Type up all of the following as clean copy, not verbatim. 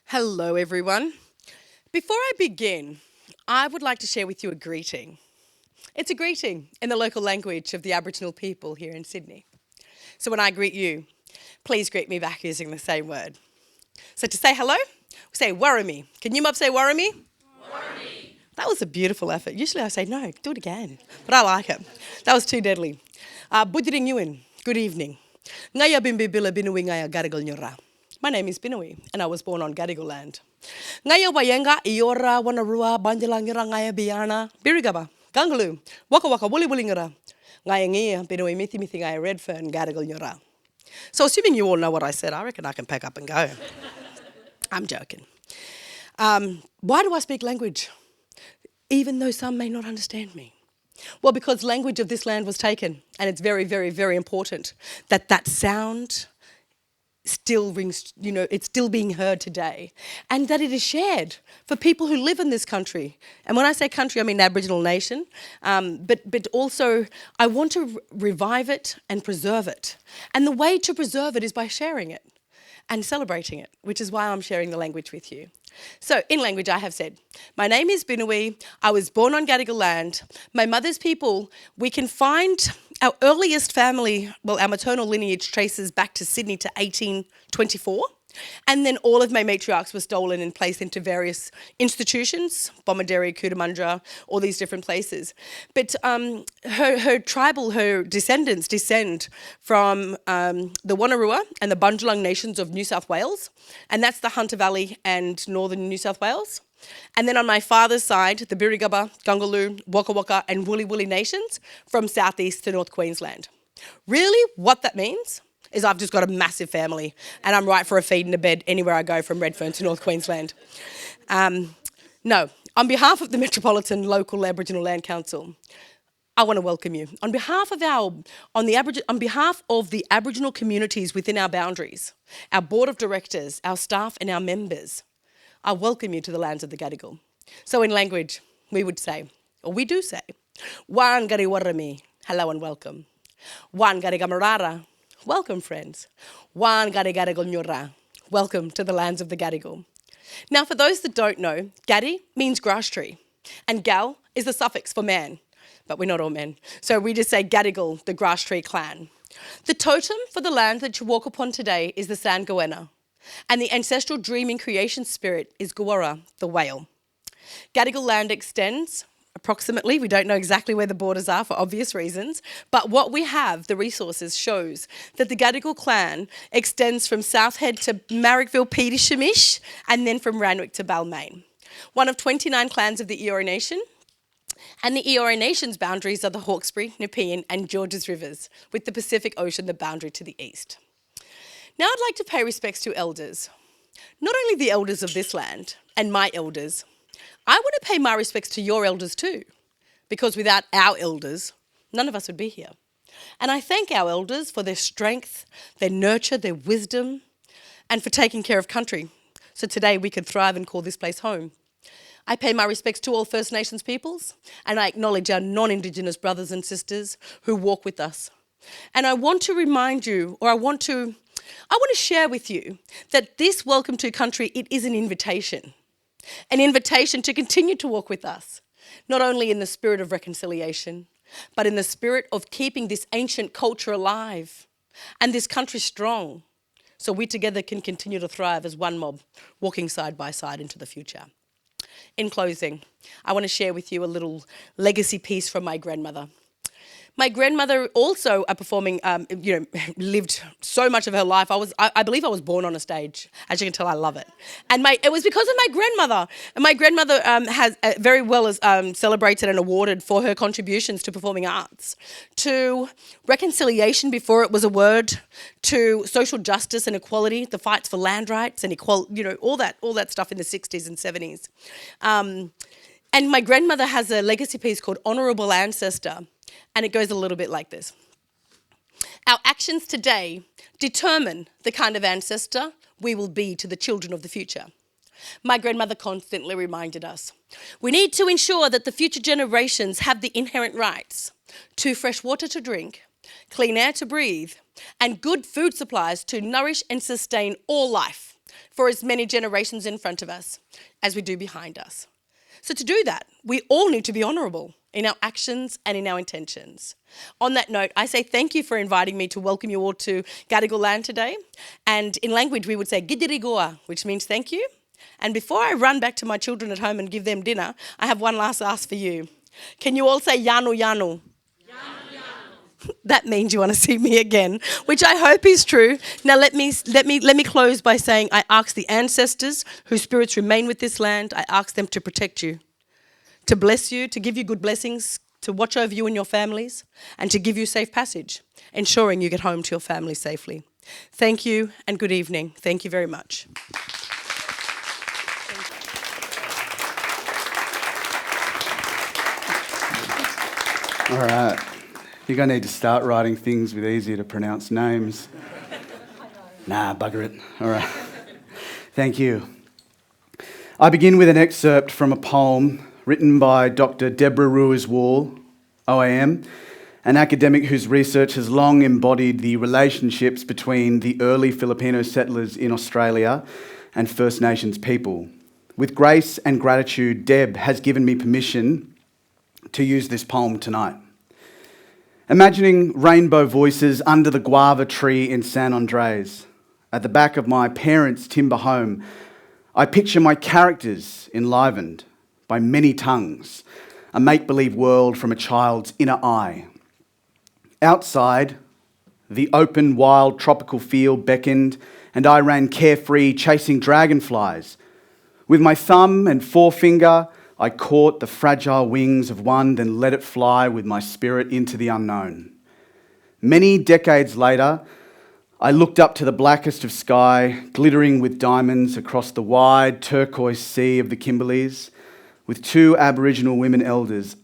Hello, everyone. Before I begin, I would like to share with you a greeting. It's a greeting in the local language of the Aboriginal people here in Sydney. So when I greet you, please greet me back using the same word. So to say hello, we say warami. Can you mob say warami? That was a beautiful effort. Usually I say no, do it again. But I like it. That was too deadly. Budiring Yuin, good evening. Ngaya bimbi bila Binowee ngaya Gadigal nyora. My name is Binowee, and I was born on Gadigal land. Ngaya wayenga iora wanarua banjalang yura ngaya biana birigaba gangalu waka waka wuli wuli ngara ngaya ngia Binowee mithi mithi ngaya redfern Gadigal nyora. So assuming you all know what I said, I reckon I can pack up and go. I'm joking. Why do I speak language? Even though some may not understand me. Well, because language of this land was taken, and it's very, very, very important that that sound still rings, it's still being heard today, and that it is shared for people who live in this country. And when I say country, I mean Aboriginal nation, but also I want to revive it and preserve it. And the way to preserve it is by sharing it and celebrating it, which is why I'm sharing the language with you. So in language, I have said, my name is Binowee. I was born on Gadigal land. My mother's people, we can find our earliest family, well, our maternal lineage traces back to Sydney to 1824. And then all of my matriarchs were stolen and placed into various institutions, Bomaderry, Cootamundra, all these different places. But her descendants descend from the Wanneroo and the Bundjalung nations of New South Wales, and that's the Hunter Valley and northern New South Wales. And then on my father's side, the Birigaba, Gungaloo, Waka Waka and Woolly Woolly nations from southeast to North Queensland. Really, what that means is I've just got a massive family and I'm right for a feed and a bed anywhere I go from Redfern to North Queensland. No, on behalf of the Metropolitan Local Aboriginal Land Council, I want to welcome you. On behalf of the Aboriginal communities within our boundaries, our board of directors, our staff and our members, I welcome you to the lands of the Gadigal. So in language, we would say, or we do say, Wan Gari Warami, hello and welcome. Wan Gari Gamarara, welcome, friends. Wan Gadi Gadigal Nyura. Welcome to the lands of the Gadigal. Now, for those that don't know, Gadi means grass tree, and Gal is the suffix for man, but we're not all men. So we just say Gadigal, the grass tree clan. The totem for the land that you walk upon today is the San Gowenna, and the ancestral dreaming creation spirit is Guwara, the whale. Gadigal land extends approximately, we don't know exactly where the borders are for obvious reasons, but what we have, the resources, shows that the Gadigal clan extends from South Head to Marrickville, Petershamish, and then from Randwick to Balmain. One of 29 clans of the Eora Nation, and the Eora Nation's boundaries are the Hawkesbury, Nepean, and Georges rivers, with the Pacific Ocean the boundary to the east. Now I'd like to pay respects to elders, not only the elders of this land and my elders. I want to pay my respects to your elders too, because without our elders, none of us would be here. And I thank our elders for their strength, their nurture, their wisdom, and for taking care of country, so today we could thrive and call this place home. I pay my respects to all First Nations peoples, and I acknowledge our non-Indigenous brothers and sisters who walk with us. And I want to remind you, or I want to share with you that this Welcome to Country, it is an invitation to continue to walk with us, not only in the spirit of reconciliation, but in the spirit of keeping this ancient culture alive and this country strong, so we together can continue to thrive as one mob, walking side by side into the future. In closing, I want to share with you a little legacy piece from my grandmother. My grandmother also lived so much of her life. I believe I was born on a stage. As you can tell, I love it. And it was because of my grandmother. And my grandmother has very well celebrated and awarded for her contributions to performing arts, to reconciliation before it was a word, to social justice and equality, the fights for land rights and equality, all that stuff in the 60s and 70s. And my grandmother has a legacy piece called Honourable Ancestor. And it goes a little bit like this. Our actions today determine the kind of ancestor we will be to the children of the future. My grandmother constantly reminded us, we need to ensure that the future generations have the inherent rights to fresh water to drink, clean air to breathe, and good food supplies to nourish and sustain all life, for as many generations in front of us as we do behind us. So to do that, we all need to be honourable in our actions and in our intentions. On that note, I say thank you for inviting me to welcome you all to Gadigal land today. And in language, we would say Gidirigoa, which means thank you. And before I run back to my children at home and give them dinner, I have one last ask for you. Can you all say Yanu Yanu? That means you want to see me again, which I hope is true. Now let me close by saying I ask the ancestors whose spirits remain with this land, I ask them to protect you, to bless you, to give you good blessings, to watch over you and your families, and to give you safe passage, ensuring you get home to your family safely. Thank you and good evening. Thank you very much. All right. I think I need to start writing things with easier to pronounce names. Nah, bugger it. All right. Thank you. I begin with an excerpt from a poem written by Dr. Deborah Ruiz-Wall, OAM, an academic whose research has long embodied the relationships between the early Filipino settlers in Australia and First Nations people. With grace and gratitude, Deb has given me permission to use this poem tonight. Imagining rainbow voices under the guava tree in San Andres, at the back of my parents' timber home, I picture my characters enlivened by many tongues, a make-believe world from a child's inner eye. Outside, the open, wild, tropical field beckoned, and I ran carefree, chasing dragonflies. With my thumb and forefinger, I caught the fragile wings of one, then let it fly with my spirit into the unknown. Many decades later, I looked up to the blackest of sky, glittering with diamonds across the wide turquoise sea of the Kimberleys. With two Aboriginal women elders,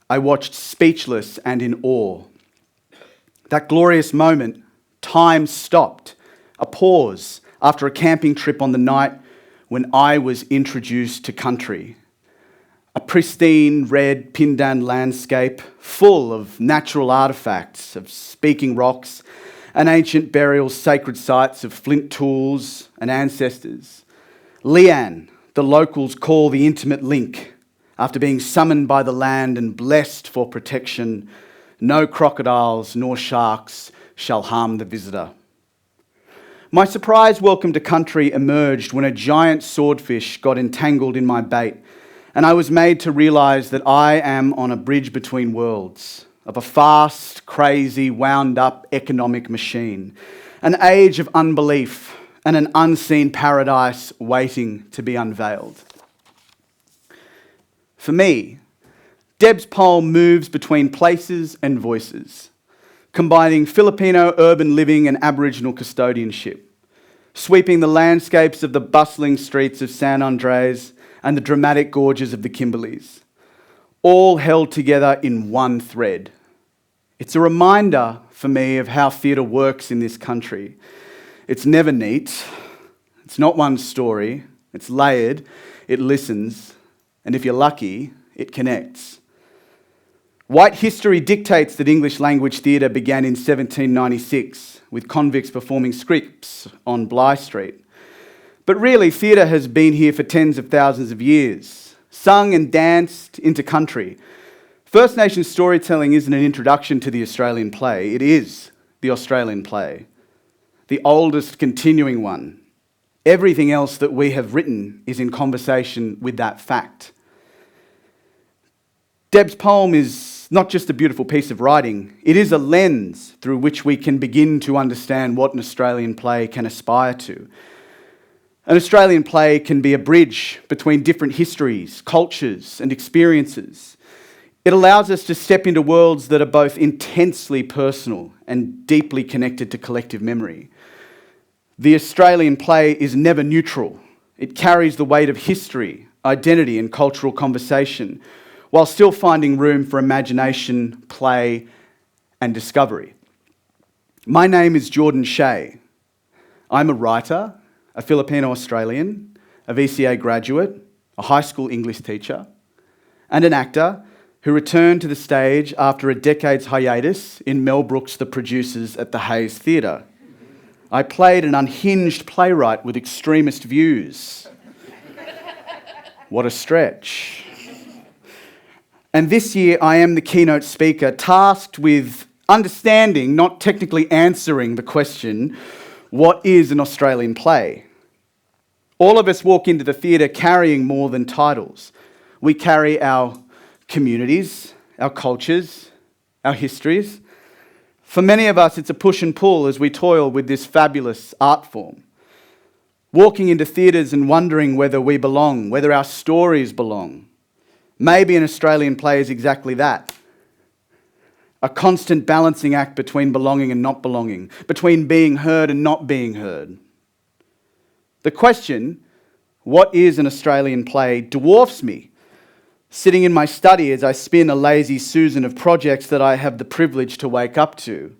I watched speechless and in awe. That glorious moment, time stopped, a pause after a camping trip on the night when I was introduced to country. A pristine red Pindan landscape full of natural artefacts, of speaking rocks, and ancient burials, sacred sites of flint tools and ancestors. Lian, the locals call the intimate link, after being summoned by the land and blessed for protection, no crocodiles nor sharks shall harm the visitor. My surprise welcome to country emerged when a giant swordfish got entangled in my bait, and I was made to realise that I am on a bridge between worlds, of a fast, crazy, wound-up economic machine, an age of unbelief and an unseen paradise waiting to be unveiled. For me, Deb's poem moves between places and voices, combining Filipino urban living and Aboriginal custodianship, sweeping the landscapes of the bustling streets of San Andres and the dramatic gorges of the Kimberleys, all held together in one thread. It's a reminder for me of how theatre works in this country. It's never neat, it's not one story, it's layered, it listens, and if you're lucky, it connects. White history dictates that English language theatre began in 1796 with convicts performing scripts on Bligh Street. But really, theatre has been here for tens of thousands of years, sung and danced into country. First Nations storytelling isn't an introduction to the Australian play, it is the Australian play, the oldest continuing one. Everything else that we have written is in conversation with that fact. Deb's poem is not just a beautiful piece of writing, it is a lens through which we can begin to understand what an Australian play can aspire to. An Australian play can be a bridge between different histories, cultures, and experiences. It allows us to step into worlds that are both intensely personal and deeply connected to collective memory. The Australian play is never neutral. It carries the weight of history, identity, and cultural conversation, while still finding room for imagination, play, and discovery. My name is Jordan Shea. I'm a writer, a Filipino-Australian, a VCA graduate, a high school English teacher, and an actor who returned to the stage after a decade's hiatus in Mel Brooks' The Producers at the Hayes Theatre. I played an unhinged playwright with extremist views. What a stretch. And this year I am the keynote speaker, tasked with understanding, not technically answering the question, what is an Australian play? All of us walk into the theatre carrying more than titles. We carry our communities, our cultures, our histories. For many of us, it's a push and pull as we toil with this fabulous art form. Walking into theatres and wondering whether we belong, whether our stories belong. Maybe an Australian play is exactly that. A constant balancing act between belonging and not belonging, between being heard and not being heard. The question, what is an Australian play, dwarfs me, sitting in my study as I spin a lazy Susan of projects that I have the privilege to wake up to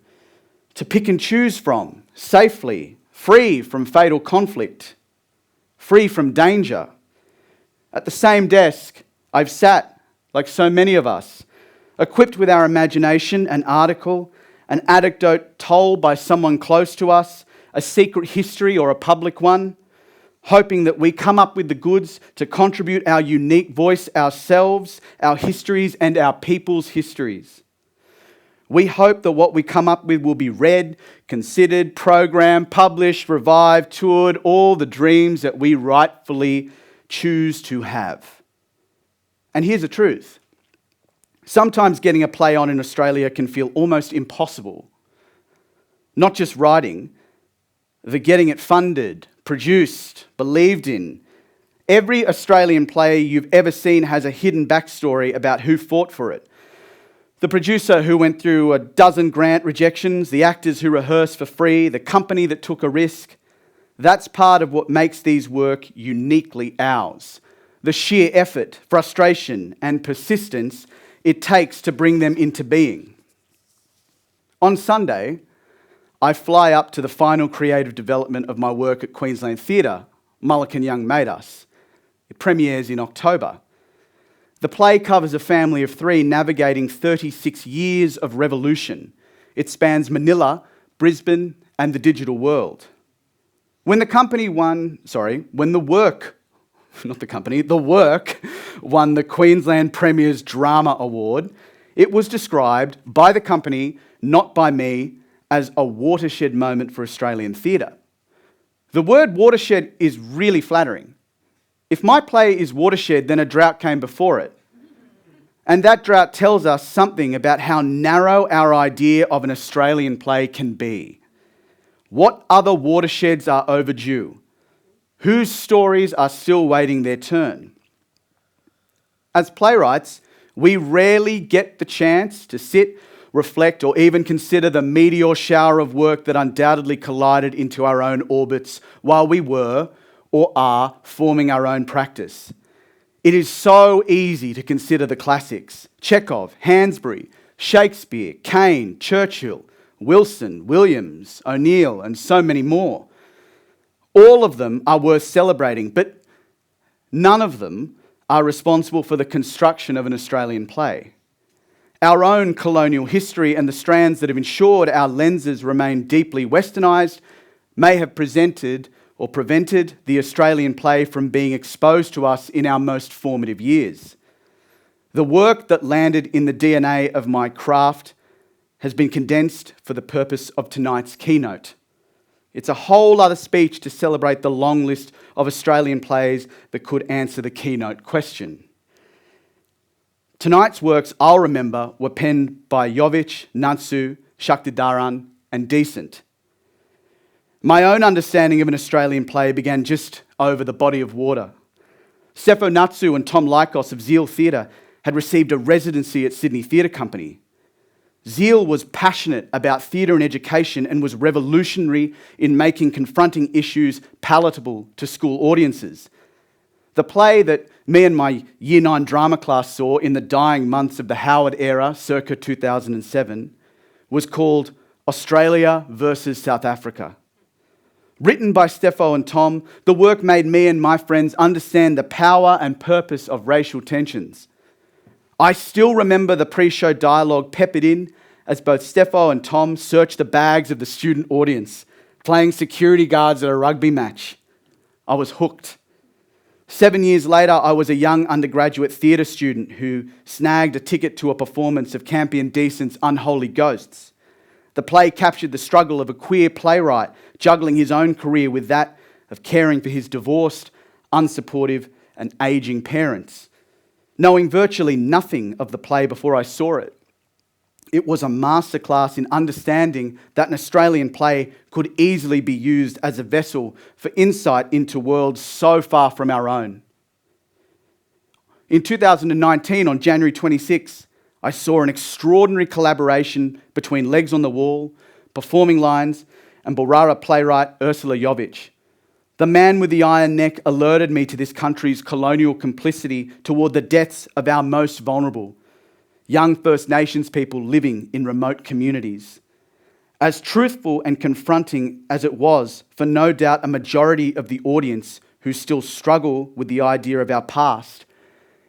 pick and choose from, safely, free from fatal conflict, free from danger. At the same desk, I've sat, like so many of us, equipped with our imagination, an article, an anecdote told by someone close to us, a secret history or a public one, hoping that we come up with the goods to contribute our unique voice ourselves, our histories, and our people's histories. We hope that what we come up with will be read, considered, programmed, published, revived, toured, all the dreams that we rightfully choose to have. And here's the truth. Sometimes getting a play on in Australia can feel almost impossible. Not just writing, the getting it funded, produced, believed in. Every Australian play you've ever seen has a hidden backstory about who fought for it. The producer who went through a dozen grant rejections, the actors who rehearsed for free, the company that took a risk. That's part of what makes these work uniquely ours. The sheer effort, frustration, and persistence it takes to bring them into being. On Sunday, I fly up to the final creative development of my work at Queensland Theatre, Mulligan Young Made Us. It premieres in October. The play covers a family of three navigating 36 years of revolution. It spans Manila, Brisbane, and the digital world. The work won the Queensland Premier's Drama Award. It was described by the company, not by me, as a watershed moment for Australian theatre. The word watershed is really flattering. If my play is watershed, then a drought came before it. And that drought tells us something about how narrow our idea of an Australian play can be. What other watersheds are overdue? Whose stories are still waiting their turn? As playwrights, we rarely get the chance to sit, reflect, or even consider the meteor shower of work that undoubtedly collided into our own orbits while we were, or are, forming our own practice. It is so easy to consider the classics: Chekhov, Hansbury, Shakespeare, Cain, Churchill, Wilson, Williams, O'Neill, and so many more. All of them are worth celebrating, but none of them are responsible for the construction of an Australian play. Our own colonial history and the strands that have ensured our lenses remain deeply westernised may have presented or prevented the Australian play from being exposed to us in our most formative years. The work that landed in the DNA of my craft has been condensed for the purpose of tonight's keynote. It's a whole other speech to celebrate the long list of Australian plays that could answer the keynote question. Tonight's works I'll remember were penned by Jovic, Natsu, Shaktidaran, and Decent. My own understanding of an Australian play began just over the body of water. Seppo Natsu and Tom Lykos of Zeal Theatre had received a residency at Sydney Theatre Company. Zeal was passionate about theatre and education and was revolutionary in making confronting issues palatable to school audiences. The play that me and my Year 9 drama class saw in the dying months of the Howard era, circa 2007, was called Australia versus South Africa. Written by Steffo and Tom, the work made me and my friends understand the power and purpose of racial tensions. I still remember the pre-show dialogue peppered in as both Steffo and Tom searched the bags of the student audience, playing security guards at a rugby match. I was hooked. 7 years later, I was a young undergraduate theatre student who snagged a ticket to a performance of Campion Decent's Unholy Ghosts. The play captured the struggle of a queer playwright juggling his own career with that of caring for his divorced, unsupportive, and ageing parents. Knowing virtually nothing of the play before I saw it, it was a masterclass in understanding that an Australian play could easily be used as a vessel for insight into worlds so far from our own. In 2019, on January 26, I saw an extraordinary collaboration between Legs on the Wall, Performing Lines, and Borara playwright Ursula Jovic. The man with the iron neck alerted me to this country's colonial complicity toward the deaths of our most vulnerable, young First Nations people living in remote communities. As truthful and confronting as it was for no doubt a majority of the audience who still struggle with the idea of our past,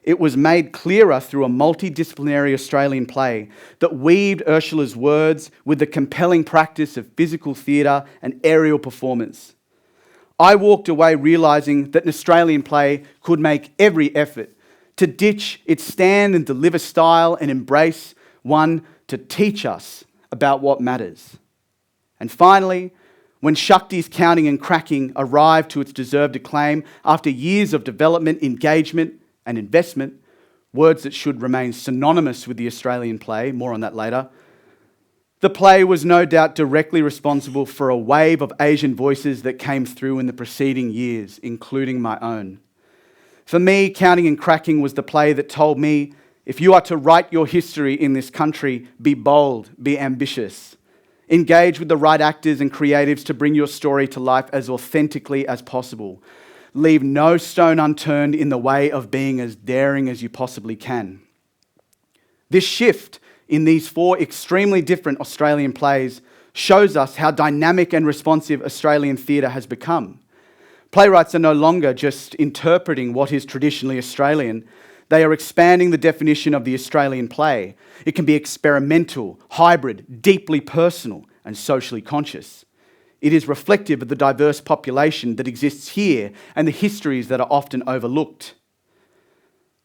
it was made clearer through a multidisciplinary Australian play that weaved Ursula's words with the compelling practice of physical theatre and aerial performance. I walked away realising that an Australian play could make every effort to ditch its stand and deliver style and embrace one to teach us about what matters. And finally, when Shakti's Counting and Cracking arrived to its deserved acclaim after years of development, engagement and investment, words that should remain synonymous with the Australian play, more on that later, the play was no doubt directly responsible for a wave of Asian voices that came through in the preceding years, including my own. For me, Counting and Cracking was the play that told me, if you are to write your history in this country, be bold, be ambitious. Engage with the right actors and creatives to bring your story to life as authentically as possible. Leave no stone unturned in the way of being as daring as you possibly can. This shift in these four extremely different Australian plays shows us how dynamic and responsive Australian theatre has become. Playwrights are no longer just interpreting what is traditionally Australian. They are expanding the definition of the Australian play. It can be experimental, hybrid, deeply personal, and socially conscious. It is reflective of the diverse population that exists here and the histories that are often overlooked.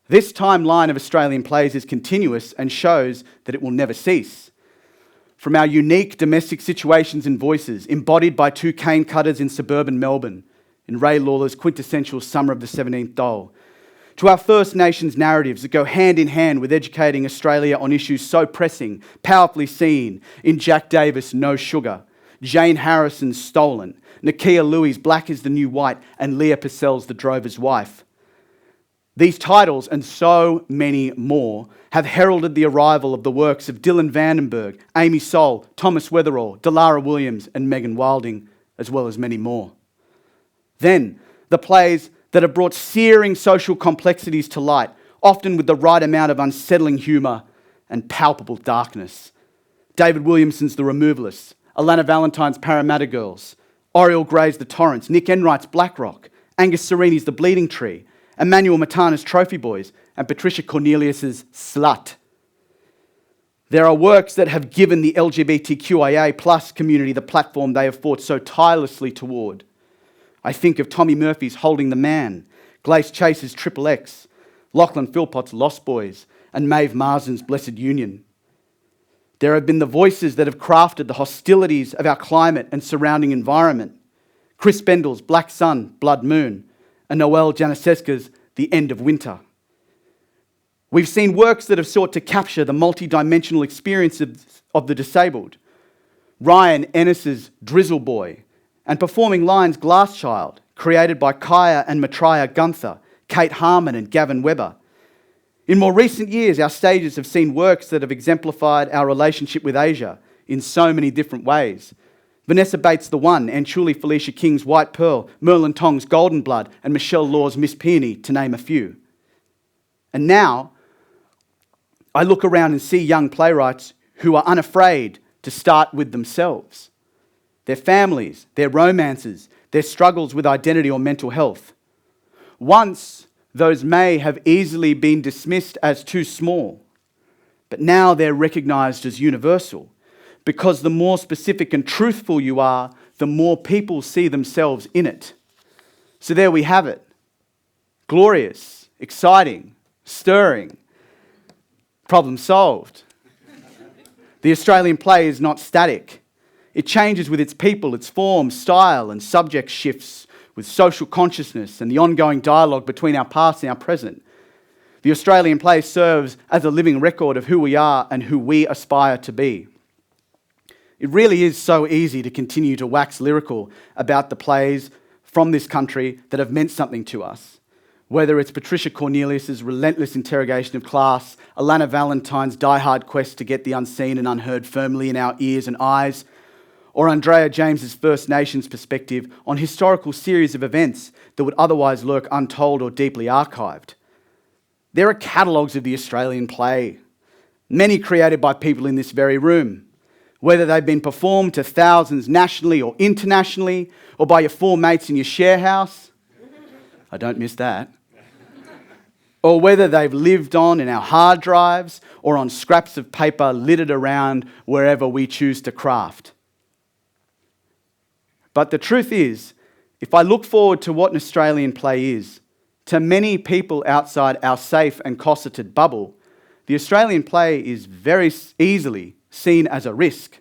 This timeline of Australian plays is continuous and shows that it will never cease. From our unique domestic situations and voices, embodied by two cane cutters in suburban Melbourne, in Ray Lawler's quintessential Summer of the 17th Doll, to our First Nations narratives that go hand in hand with educating Australia on issues so pressing, powerfully seen in Jack Davis' No Sugar, Jane Harrison's Stolen, Nakia Louie's Black is the New White, and Leah Purcell's The Drover's Wife. These titles, and so many more, have heralded the arrival of the works of Dylan Vandenberg, Amy Soul, Thomas Weatherall, Delara Williams, and Megan Wilding, as well as many more. Then, the plays that have brought searing social complexities to light, often with the right amount of unsettling humour and palpable darkness. David Williamson's The Removalists, Alana Valentine's Parramatta Girls, Oriel Gray's The Torrents, Nick Enright's Black Rock, Angus Sereni's The Bleeding Tree, Emmanuel Matana's Trophy Boys, and Patricia Cornelius's Slut. There are works that have given the LGBTQIA+ community the platform they have fought so tirelessly toward. I think of Tommy Murphy's Holding the Man, Glace Chase's Triple X, Lachlan Philpott's Lost Boys, and Maeve Marsden's Blessed Union. There have been the voices that have crafted the hostilities of our climate and surrounding environment. Chris Bendel's Black Sun, Blood Moon, and Noel Janiszewska's The End of Winter. We've seen works that have sought to capture the multi-dimensional experiences of the disabled. Ryan Ennis's Drizzle Boy, and Performing Lines' Glass Child, created by Kaya and Maitreya Gunther, Kate Harmon and Gavin Webber. In more recent years, our stages have seen works that have exemplified our relationship with Asia in so many different ways. Vanessa Bates' The One, and Anchuli Felicia King's White Pearl, Merlin Tong's Golden Blood, and Michelle Law's Miss Peony, to name a few. And now, I look around and see young playwrights who are unafraid to start with themselves, their families, their romances, their struggles with identity or mental health. Once, those may have easily been dismissed as too small, but now they're recognised as universal, because the more specific and truthful you are, the more people see themselves in it. So there we have it. Glorious, exciting, stirring. Problem solved. The Australian play is not static. It changes with its people, its form, style, and subject shifts with social consciousness and the ongoing dialogue between our past and our present. The Australian play serves as a living record of who we are and who we aspire to be. It really is so easy to continue to wax lyrical about the plays from this country that have meant something to us. Whether it's Patricia Cornelius's relentless interrogation of class, Alana Valentine's diehard quest to get the unseen and unheard firmly in our ears and eyes, or Andrea James's First Nations perspective on historical series of events that would otherwise lurk untold or deeply archived. There are catalogues of the Australian play, many created by people in this very room, whether they've been performed to thousands nationally or internationally, or by your four mates in your share house. I don't miss that. Or whether they've lived on in our hard drives or on scraps of paper littered around wherever we choose to craft. But the truth is, if I look forward to what an Australian play is, to many people outside our safe and cosseted bubble, the Australian play is very easily seen as a risk.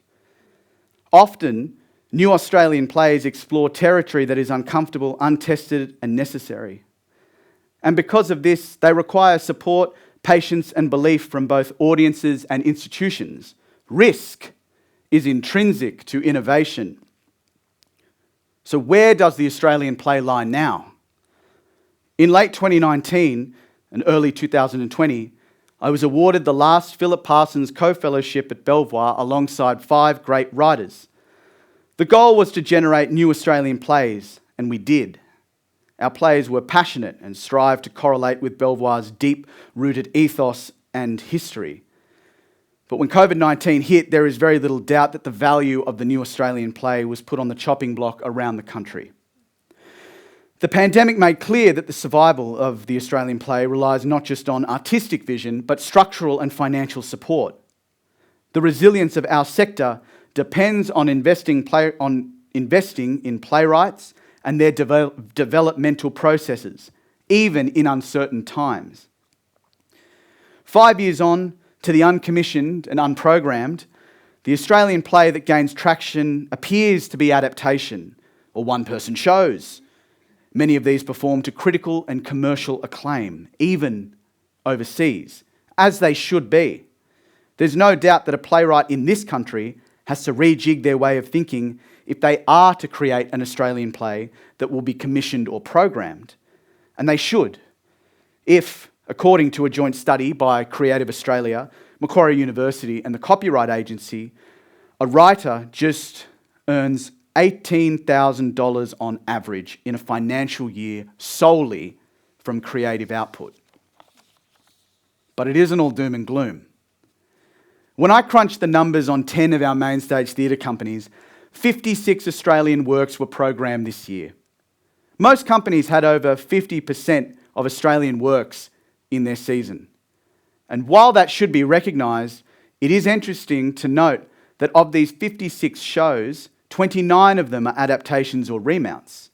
Often, new Australian plays explore territory that is uncomfortable, untested, and necessary. And because of this, they require support, patience, and belief from both audiences and institutions. Risk is intrinsic to innovation. So where does the Australian play lie now? In late 2019 and early 2020, I was awarded the last Philip Parsons Co-Fellowship at Belvoir alongside 5 great writers. The goal was to generate new Australian plays, and we did. Our plays were passionate and strived to correlate with Belvoir's deep-rooted ethos and history. But when COVID-19 hit, there is very little doubt that the value of the new Australian play was put on the chopping block around the country. The pandemic made clear that the survival of the Australian play relies not just on artistic vision, but structural and financial support. The resilience of our sector depends on investing in playwrights and their developmental processes, even in uncertain times. 5 years on to the uncommissioned and unprogrammed, the Australian play that gains traction appears to be adaptation or one-person shows. Many of these perform to critical and commercial acclaim, even overseas, as they should be. There's no doubt that a playwright in this country has to rejig their way of thinking if they are to create an Australian play that will be commissioned or programmed. And they should. If, according to a joint study by Creative Australia, Macquarie University and the Copyright Agency, a writer just earns $18,000 on average in a financial year solely from creative output. But it isn't all doom and gloom. When I crunched the numbers on 10 of our mainstage theatre companies, 56 Australian works were programmed this year. Most companies had over 50% of Australian works in their season. And while that should be recognised, it is interesting to note that of these 56 shows, 29 of them are adaptations or remounts.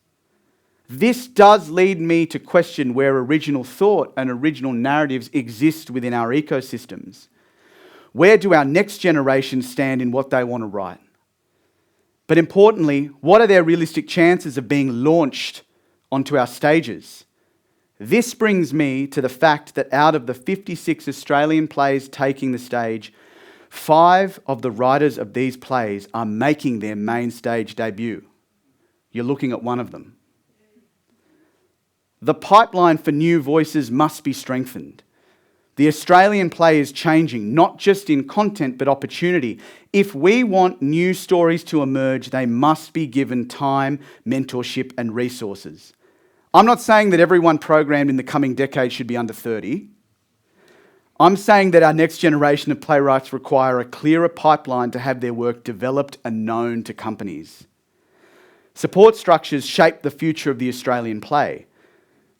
This does lead me to question where original thought and original narratives exist within our ecosystems. Where do our next generations stand in what they want to write? But importantly, what are their realistic chances of being launched onto our stages? This brings me to the fact that out of the 56 Australian plays taking the stage, 5 of the writers of these plays are making their main stage debut. You're looking at one of them. The pipeline for new voices must be strengthened. The Australian play is changing, not just in content, but opportunity. If we want new stories to emerge, they must be given time, mentorship, and resources. I'm not saying that everyone programmed in the coming decade should be under 30. I'm saying that our next generation of playwrights require a clearer pipeline to have their work developed and known to companies. Support structures shape the future of the Australian play.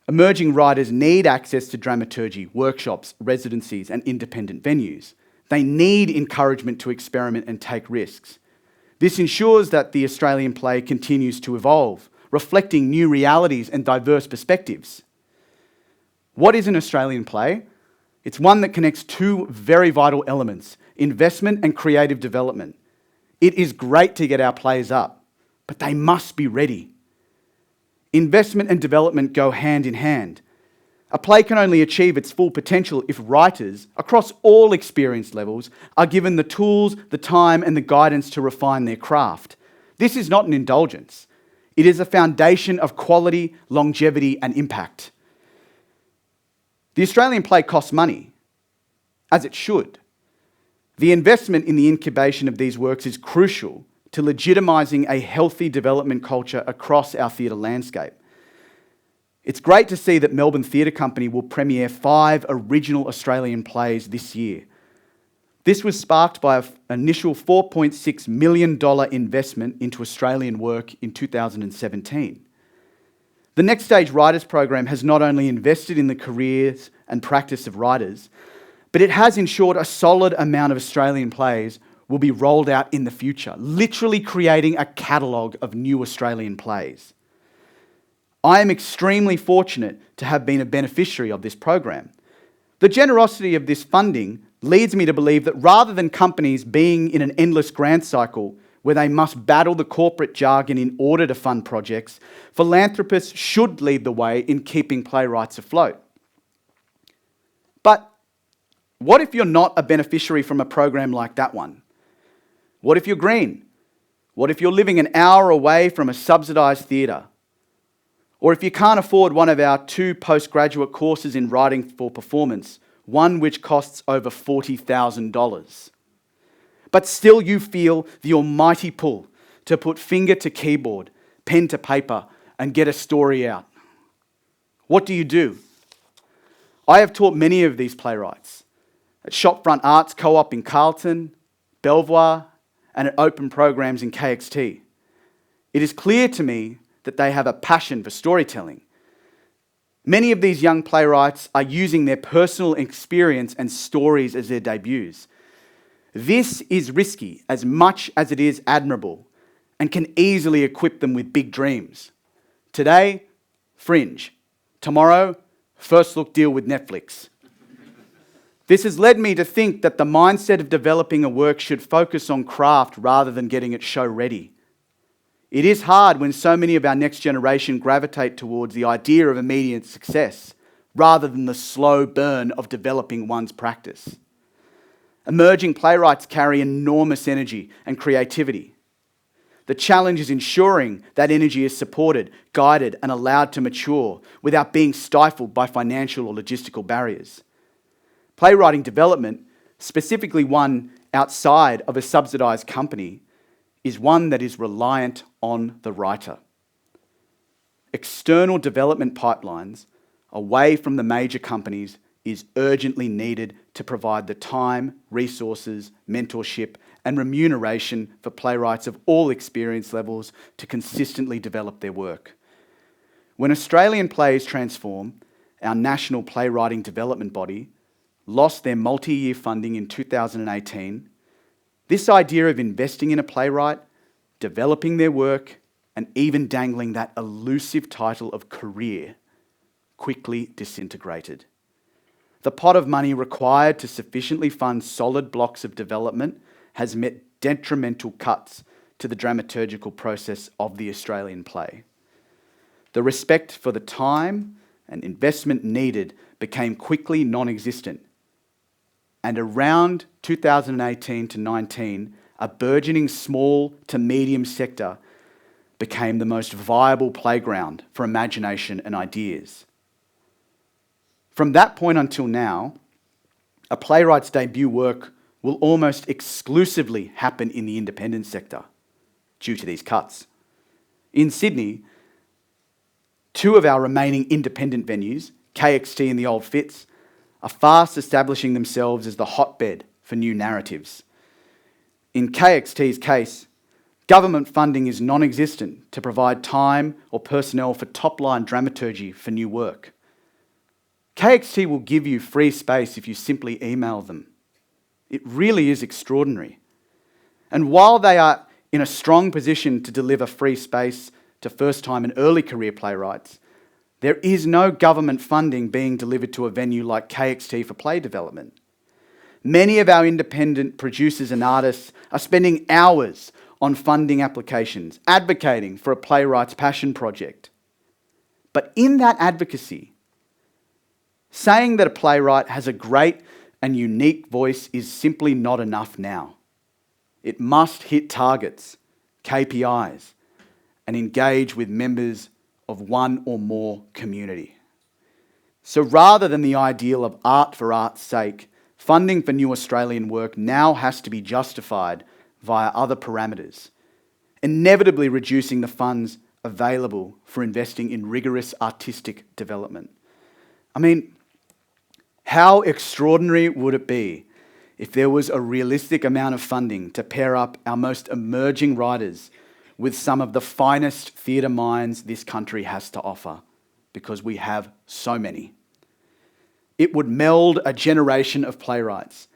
Emerging writers need access to dramaturgy, workshops, residencies, and independent venues. They need encouragement to experiment and take risks. This ensures that the Australian play continues to evolve, reflecting new realities and diverse perspectives. What is an Australian play? It's one that connects two very vital elements: investment and creative development. It is great to get our plays up, but they must be ready. Investment and development go hand in hand. A play can only achieve its full potential if writers, across all experience levels, are given the tools, the time, and the guidance to refine their craft. This is not an indulgence. It is a foundation of quality, longevity, and impact. The Australian play costs money, as it should. The investment in the incubation of these works is crucial to legitimising a healthy development culture across our theatre landscape. It's great to see that Melbourne Theatre Company will premiere 5 original Australian plays this year. This was sparked by an initial $4.6 million investment into Australian work in 2017. The Next Stage Writers Program has not only invested in the careers and practice of writers, but it has ensured a solid amount of Australian plays will be rolled out in the future, literally creating a catalogue of new Australian plays. I am extremely fortunate to have been a beneficiary of this program. The generosity of this funding leads me to believe that rather than companies being in an endless grant cycle where they must battle the corporate jargon in order to fund projects, philanthropists should lead the way in keeping playwrights afloat. But what if you're not a beneficiary from a program like that one? What if you're green? What if you're living an hour away from a subsidised theatre? Or if you can't afford one of our 2 postgraduate courses in writing for performance, one which costs over $40,000. But still you feel the almighty pull to put finger to keyboard, pen to paper, and get a story out. What do? I have taught many of these playwrights at Shopfront Arts Co-op in Carlton, Belvoir, and at open programs in KXT. It is clear to me that they have a passion for storytelling. Many of these young playwrights are using their personal experience and stories as their debuts. This is risky as much as it is admirable and can easily equip them with big dreams. Today, Fringe. Tomorrow, first look deal with Netflix. This has led me to think that the mindset of developing a work should focus on craft rather than getting it show ready. It is hard when so many of our next generation gravitate towards the idea of immediate success rather than the slow burn of developing one's practice. Emerging playwrights carry enormous energy and creativity. The challenge is ensuring that energy is supported, guided, and allowed to mature without being stifled by financial or logistical barriers. Playwriting development, specifically one outside of a subsidised company, is one that is reliant on the writer. External development pipelines away from the major companies is urgently needed to provide the time, resources, mentorship, and remuneration for playwrights of all experience levels to consistently develop their work. When Australian Plays Transform, our national playwriting development body, lost their multi-year funding in 2018, this idea of investing in a playwright, developing their work, and even dangling that elusive title of career quickly disintegrated. The pot of money required to sufficiently fund solid blocks of development has met detrimental cuts to the dramaturgical process of the Australian play. The respect for the time and investment needed became quickly non-existent. And around 2018 to 19, a burgeoning small to medium sector became the most viable playground for imagination and ideas. From that point until now, a playwright's debut work will almost exclusively happen in the independent sector due to these cuts. In Sydney, 2 of our remaining independent venues, KXT and the Old Fitz, are fast establishing themselves as the hotbed for new narratives. In KXT's case, government funding is non-existent to provide time or personnel for top-line dramaturgy for new work. KXT will give you free space if you simply email them. It really is extraordinary. And while they are in a strong position to deliver free space to first-time and early career playwrights, there is no government funding being delivered to a venue like KXT for play development. Many of our independent producers and artists are spending hours on funding applications, advocating for a playwright's passion project. But in that advocacy, saying that a playwright has a great and unique voice is simply not enough now. It must hit targets, KPIs, and engage with members of one or more community. So rather than the ideal of art for art's sake, funding for new Australian work now has to be justified via other parameters, inevitably reducing the funds available for investing in rigorous artistic development. I mean, how extraordinary would it be if there was a realistic amount of funding to pair up our most emerging writers with some of the finest theatre minds this country has to offer, because we have so many. It would meld a generation of playwrights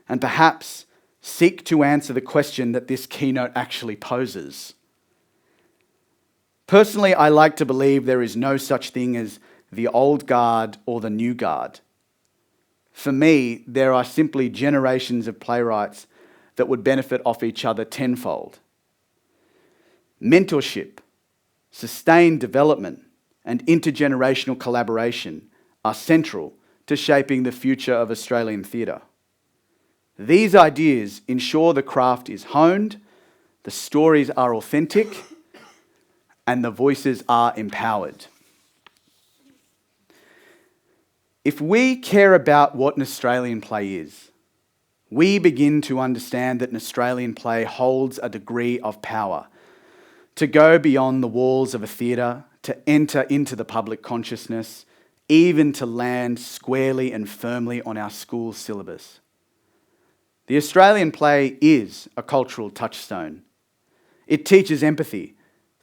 and perhaps seek to answer the question that this keynote actually poses. Personally, I like to believe there is no such thing as the old guard or the new guard. For me, there are simply generations of playwrights that would benefit off each other tenfold. Mentorship, sustained development, and intergenerational collaboration are central to shaping the future of Australian theatre. These ideas ensure the craft is honed, the stories are authentic, and the voices are empowered. If we care about what an Australian play is, we begin to understand that an Australian play holds a degree of power to go beyond the walls of a theatre, to enter into the public consciousness, even to land squarely and firmly on our school syllabus. The Australian play is a cultural touchstone. It teaches empathy,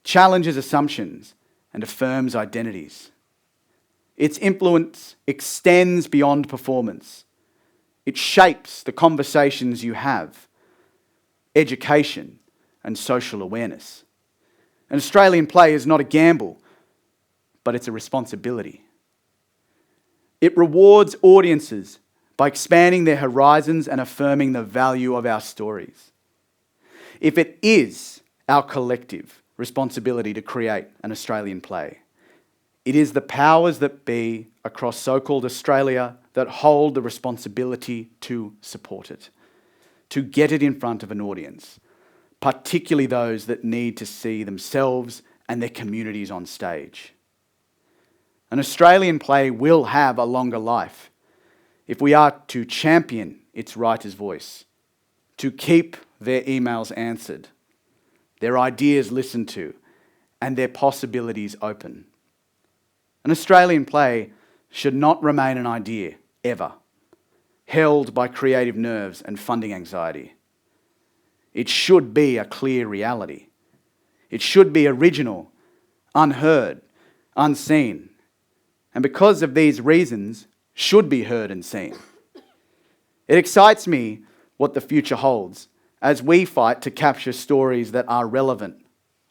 challenges assumptions, and affirms identities. Its influence extends beyond performance. It shapes the conversations you have, education, and social awareness. An Australian play is not a gamble, but it's a responsibility. It rewards audiences by expanding their horizons and affirming the value of our stories. If it is our collective responsibility to create an Australian play, it is the powers that be across so-called Australia that hold the responsibility to support it, to get it in front of an audience, particularly those that need to see themselves and their communities on stage. An Australian play will have a longer life if we are to champion its writer's voice, to keep their emails answered, their ideas listened to, and their possibilities open. An Australian play should not remain an idea, ever, held by creative nerves and funding anxiety. It should be a clear reality. It should be original, unheard, unseen, and because of these reasons, should be heard and seen. It excites me what the future holds as we fight to capture stories that are relevant,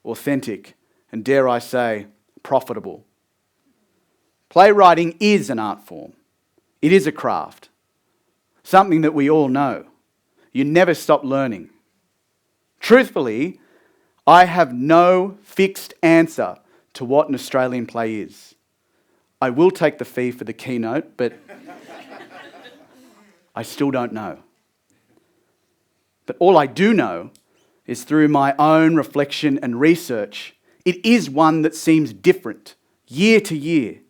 authentic, and dare I say, profitable. Playwriting is an art form. It is a craft, something that we all know. You never stop learning. Truthfully, I have no fixed answer to what an Australian play is. I will take the fee for the keynote, but I still don't know. But all I do know is through my own reflection and research, it is one that seems different, year to year,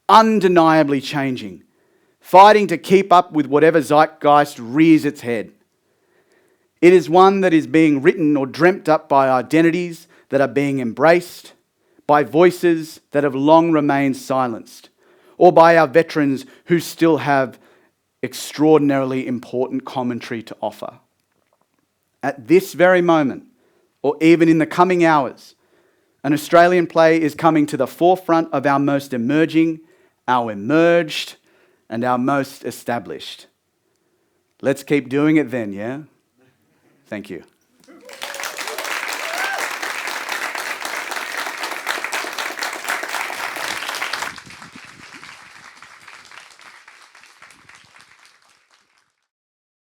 undeniably changing, fighting to keep up with whatever zeitgeist rears its head. It is one that is being written or dreamt up by identities that are being embraced, by voices that have long remained silenced, or by our veterans who still have extraordinarily important commentary to offer. At this very moment, or even in the coming hours, an Australian play is coming to the forefront of our most emerging, our emerged, and our most established. Let's keep doing it then, yeah? Thank you.